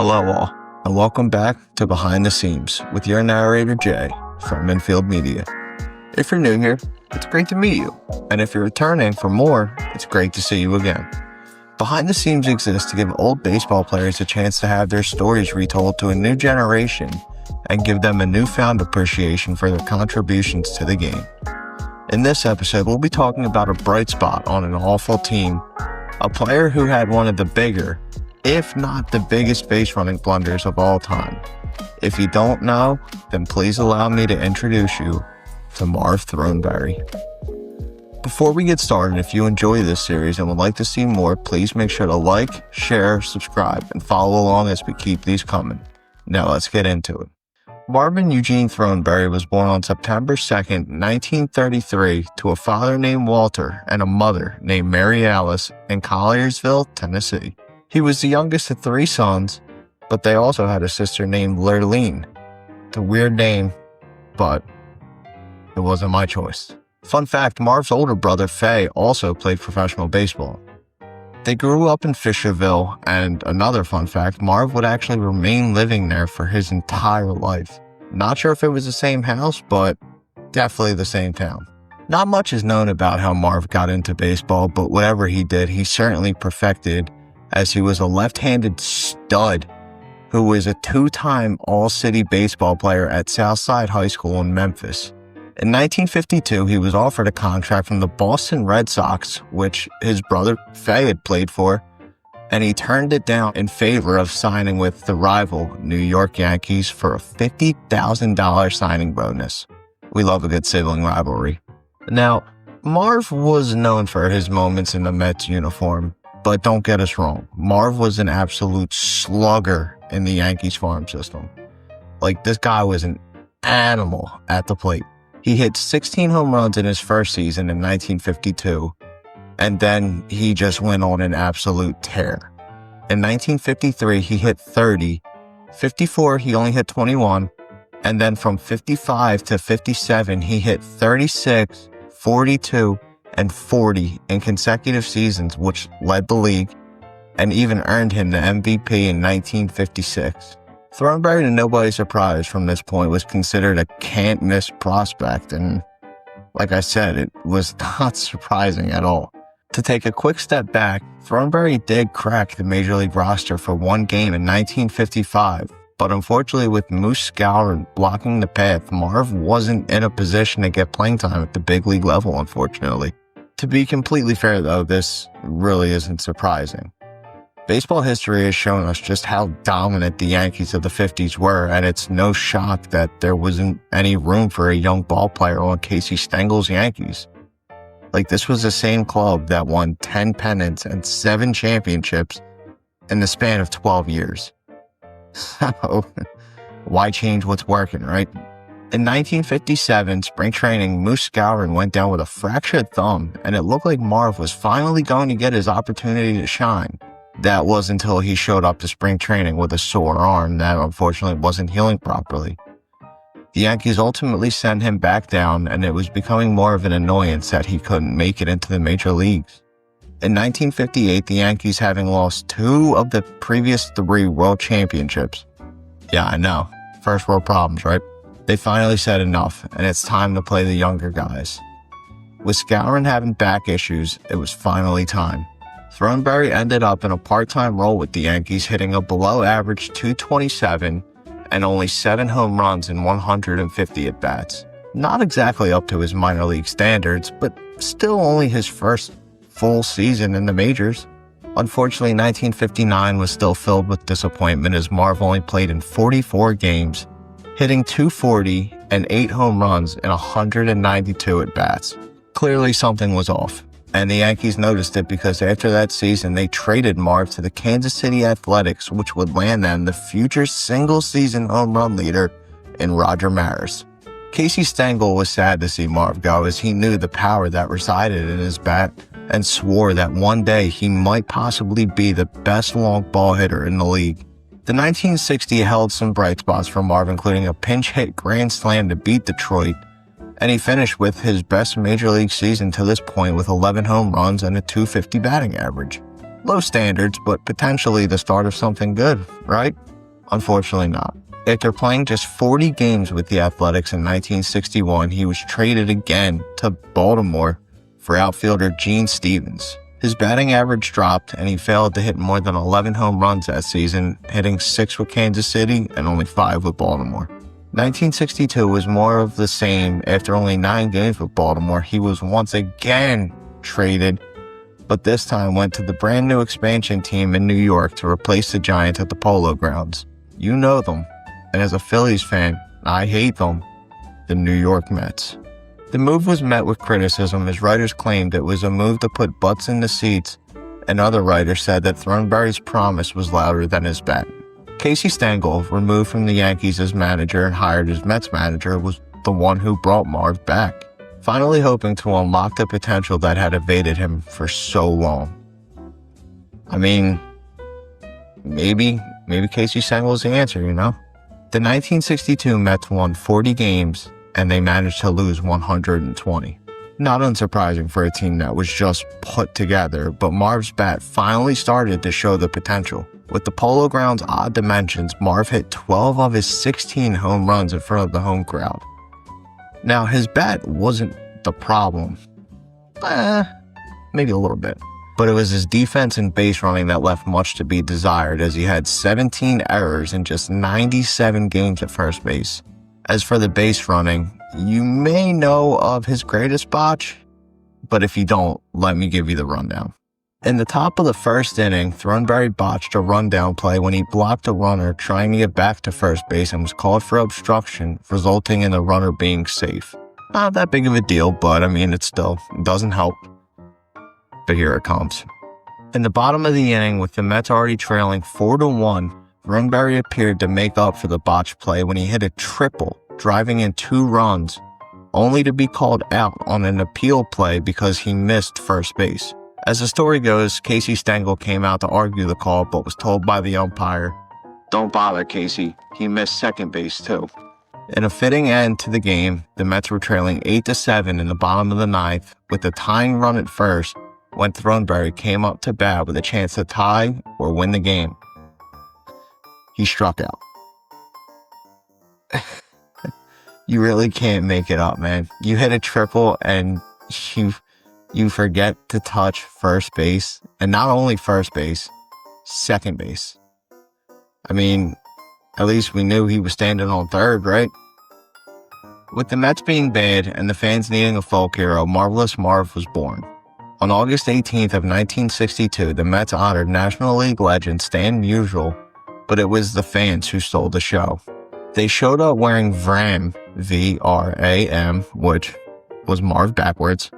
Hello all, and welcome back to Behind the Seams with your narrator Jay from Infield Media. If you're new here, it's great to meet you, and if you're returning for more, it's great to see you again. Behind the Seams exists to give old baseball players a chance to have their stories retold to a new generation and give them a newfound appreciation for their contributions to the game. In this episode, we'll be talking about a bright spot on an awful team, a player who had one of the bigger, if not the biggest base running blunders of all time. If you don't know, then please allow me to introduce you to Marv Throneberry. Before we get started, if you enjoy this series and would like to see more, please make sure to like, share, subscribe, and follow along as we keep these coming. Now let's get into it. Marvin Eugene Throneberry was born on September 2nd, 1933 to a father named Walter and a mother named Mary Alice in Colliersville, Tennessee. He was the youngest of three sons, but they also had a sister named Lurleen. It's a weird name, but it wasn't my choice. Fun fact, Marv's older brother, Faye, also played professional baseball. They grew up in Fisherville, and another fun fact, Marv would actually remain living there for his entire life. Not sure if it was the same house, but definitely the same town. Not much is known about how Marv got into baseball, but whatever he did, he certainly perfected, as he was a left-handed stud who was a two-time All-City baseball player at Southside High School in Memphis. In 1952, he was offered a contract from the Boston Red Sox, which his brother Faye had played for, and he turned it down in favor of signing with the rival New York Yankees for a $50,000 signing bonus. We love a good sibling rivalry. Now, Marv was known for his moments in the Mets uniform, but don't get us wrong, Marv was an absolute slugger in the Yankees farm system. Like, this guy was an animal at the plate. He hit 16 home runs in his first season in 1952, and then he just went on an absolute tear. In 1953, he hit 30. 54, he only hit 21. And then from 55 to 57, he hit 36, 42, and 40 in consecutive seasons, which led the league and even earned him the MVP in 1956. Throneberry, to nobody's surprise from this point, was considered a can't-miss prospect, and like I said, it was not surprising at all. To take a quick step back, Throneberry did crack the Major League roster for one game in 1955, but unfortunately with Moose Skowron blocking the path, Marv wasn't in a position to get playing time at the big league level, unfortunately. To be completely fair though, this really isn't surprising. Baseball history has shown us just how dominant the Yankees of the 50s were, and it's no shock that there wasn't any room for a young ball player on Casey Stengel's Yankees. Like, this was the same club that won 10 pennants and 7 championships in the span of 12 years. So, why change what's working, right? In 1957, spring training, Moose Skowron went down with a fractured thumb, and it looked like Marv was finally going to get his opportunity to shine. That was until he showed up to spring training with a sore arm that unfortunately wasn't healing properly. The Yankees ultimately sent him back down, and it was becoming more of an annoyance that he couldn't make it into the major leagues. In 1958, the Yankees, having lost 2 of the previous 3 world championships. Yeah, I know. First world problems, right? They finally said enough, and it's time to play the younger guys. With Skowron having back issues, it was finally time. Throneberry ended up in a part-time role with the Yankees, hitting a below-average .227 and only 7 home runs in 150 at-bats. Not exactly up to his minor league standards, but still only his first full season in the majors. Unfortunately, 1959 was still filled with disappointment as Marv only played in 44 games, hitting .240 and 8 home runs in 192 at-bats. Clearly something was off, and the Yankees noticed it because after that season, they traded Marv to the Kansas City Athletics, which would land them the future single-season home run leader in Roger Maris. Casey Stengel was sad to see Marv go, as he knew the power that resided in his bat and swore that one day he might possibly be the best long ball hitter in the league. The 1960 held some bright spots for Marv, including a pinch hit grand slam to beat Detroit, and he finished with his best major league season to this point with 11 home runs and a .250 batting average. Low standards, but potentially the start of something good, right? Unfortunately not. After playing just 40 games with the Athletics in 1961, he was traded again to Baltimore for outfielder Gene Stevens. His batting average dropped, and he failed to hit more than 11 home runs that season, hitting 6 with Kansas City and only 5 with Baltimore. 1962 was more of the same. After only 9 games with Baltimore, he was once again traded, but this time went to the brand new expansion team in New York to replace the Giants at the Polo Grounds. You know them, and as a Phillies fan, I hate them, the New York Mets. The move was met with criticism as writers claimed it was a move to put butts in the seats, and other writers said that Throneberry's promise was louder than his bat. Casey Stengel, removed from the Yankees as manager and hired as Mets manager, was the one who brought Marv back, finally hoping to unlock the potential that had evaded him for so long. I mean, maybe Casey Stengel is the answer, you know? The 1962 Mets won 40 games, and they managed to lose 120. Not unsurprising for a team that was just put together, but Marv's bat finally started to show the potential. With the Polo Grounds' odd dimensions, Marv hit 12 of his 16 home runs in front of the home crowd. Now, his bat wasn't the problem. Maybe a little bit. But it was his defense and base running that left much to be desired, as he had 17 errors in just 97 games at first base. As for the base running, you may know of his greatest botch, but if you don't, let me give you the rundown. In the top of the first inning, Throneberry botched a rundown play when he blocked a runner trying to get back to first base and was called for obstruction, resulting in the runner being safe. Not that big of a deal, but I mean, it doesn't help. But here it comes. In the bottom of the inning, with the Mets already trailing 4-1, Throneberry appeared to make up for the botched play when he hit a triple, driving in 2 runs, only to be called out on an appeal play because he missed first base. As the story goes, Casey Stengel came out to argue the call, but was told by the umpire, "Don't bother, Casey. He missed second base, too." In a fitting end to the game, the Mets were trailing 8-7 in the bottom of the 9th, with the tying run at first, when Throneberry came up to bat with a chance to tie or win the game. He struck out. You really can't make it up, man. You hit a triple and you forget to touch first base, and not only first base, second base. I mean, at least we knew he was standing on third, right? With the Mets being bad and the fans needing a folk hero, Marvelous Marv was born. On August 18th of 1962, the Mets honored National League legend Stan Musial, but it was the fans who stole the show. They showed up wearing VRAM, V-R-A-M, which was Marv backwards,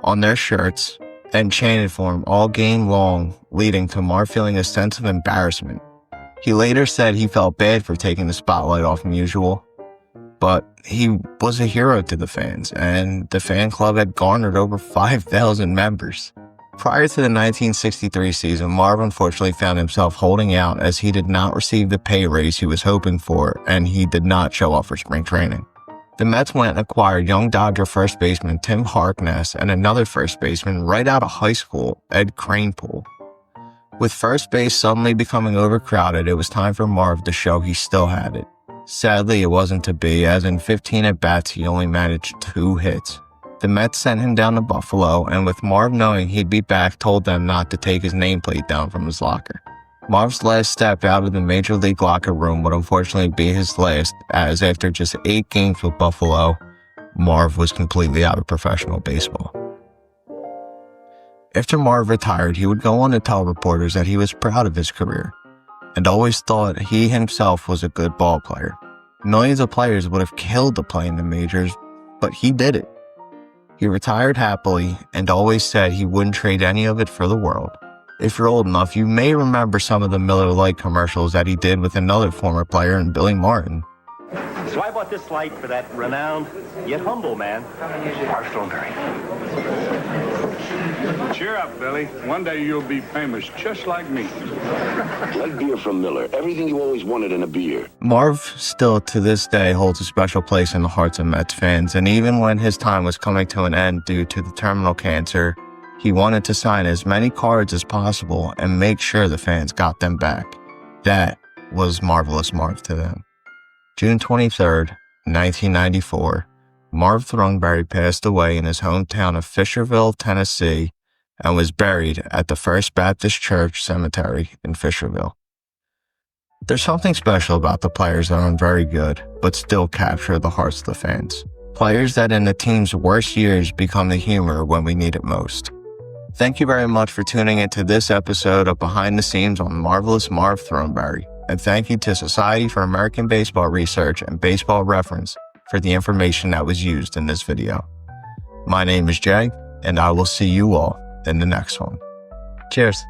on their shirts, and chanted for him all game long, leading to Marv feeling a sense of embarrassment. He later said he felt bad for taking the spotlight off Musial, but he was a hero to the fans, and the fan club had garnered over 5,000 members. Prior to the 1963 season, Marv unfortunately found himself holding out as he did not receive the pay raise he was hoping for, and he did not show up for spring training. The Mets went and acquired young Dodger first baseman Tim Harkness and another first baseman right out of high school, Ed Kranepool. With first base suddenly becoming overcrowded, it was time for Marv to show he still had it. Sadly, it wasn't to be, as in 15 at-bats he only managed 2 hits. The Mets sent him down to Buffalo, and with Marv knowing he'd be back, told them not to take his nameplate down from his locker. Marv's last step out of the Major League locker room would unfortunately be his last, as after just 8 games with Buffalo, Marv was completely out of professional baseball. After Marv retired, he would go on to tell reporters that he was proud of his career, and always thought he himself was a good ball player. Millions of players would have killed to play in the majors, but he did it. He retired happily and always said he wouldn't trade any of it for the world. If you're old enough, you may remember some of the Miller Lite commercials that he did with another former player in Billy Martin. So I bought this light for that renowned yet humble man, Marv Throneberry. Cheer up, Billy. One day you'll be famous just like me. Light beer from Miller. Everything you always wanted in a beer. Marv still to this day holds a special place in the hearts of Mets fans, and even when his time was coming to an end due to the terminal cancer, he wanted to sign as many cards as possible and make sure the fans got them back. That was Marvelous Marv to them. June 23rd, 1994, Marv Throneberry passed away in his hometown of Fisherville, Tennessee, and was buried at the First Baptist Church Cemetery in Fisherville. There's something special about the players that aren't very good, but still capture the hearts of the fans. Players that in the team's worst years become the humor when we need it most. Thank you very much for tuning into this episode of Behind the Scenes on Marvelous Marv Throneberry, and thank you to Society for American Baseball Research and Baseball Reference for the information that was used in this video. My name is Jay, and I will see you all in the next one. Cheers.